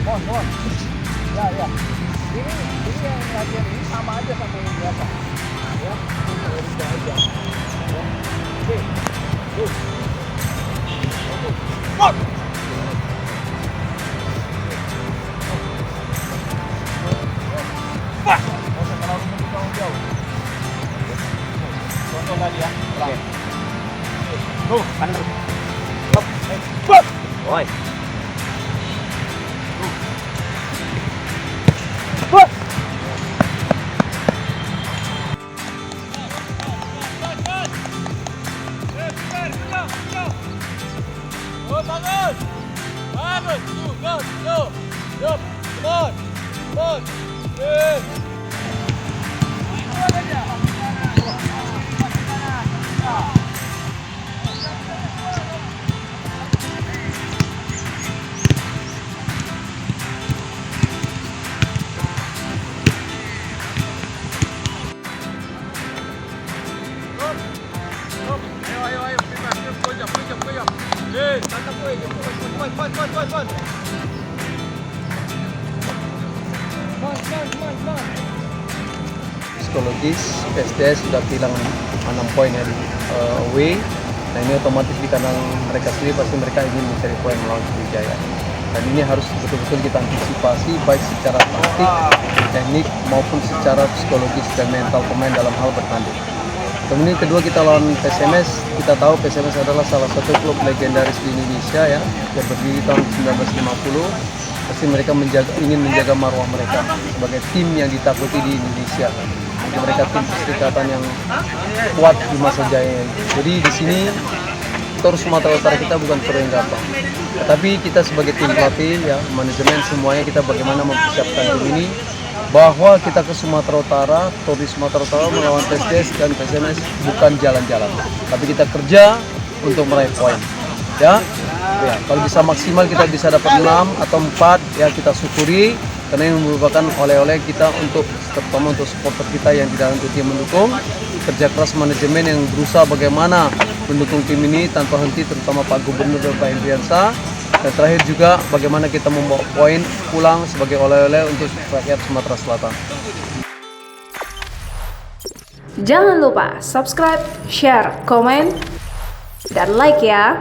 Mohon. Ya. Ini yang latihan ini sama aja sama yang biasa. Ya, ini aja. Ya. Oke. Tuh. Mod. Wah. Masa kalau untuk jauh jauh. Contoh tadi ya. Oke. Tuh, kanan terus. Stop. Oi. Bagus, go, yup, come on, ayo, pojok. Tantang pon. Psikologis, PSDS sudah bilang 6 poin ya di away. Nah ini otomatis di kandang mereka sendiri pasti mereka ingin mencari poin melawan Sriwijaya. Dan ini harus betul-betul kita antisipasi baik secara taktik, teknik maupun secara psikologis dan mental pemain dalam hal bertanding. Kemudian kedua kita lawan PSMS, kita tahu PSMS adalah salah satu klub legendaris di Indonesia ya, yang berdiri tahun 1950. Pasti mereka ingin menjaga marwah mereka sebagai tim yang ditakuti di Indonesia. Jadi mereka tim perserikatan yang kuat di masa jaya. Jadi di sini Tor Sumatera Utara kita bukan Tor yang gampang. Tetapi kita sebagai tim pelatih ya, manajemen semuanya kita bagaimana mempersiapkan tim ini, bahwa kita ke Sumatera Utara, Tor di Sumatera Utara melawan PSDS dan PSMS bukan jalan-jalan, tapi kita kerja untuk meraih poin. Ya, kalau bisa maksimal kita bisa dapat 6 atau 4 ya kita syukuri, karena ini merupakan oleh-oleh kita untuk terutama untuk supporter kita yang di dalam tim mendukung, kerja keras manajemen yang berusaha bagaimana mendukung tim ini tanpa henti, terutama Pak Gubernur dan Pak Hendriansa. Dan terakhir juga bagaimana kita membawa poin pulang sebagai oleh-oleh untuk rakyat Sumatera Selatan. Jangan lupa subscribe, share, komen, dan like ya.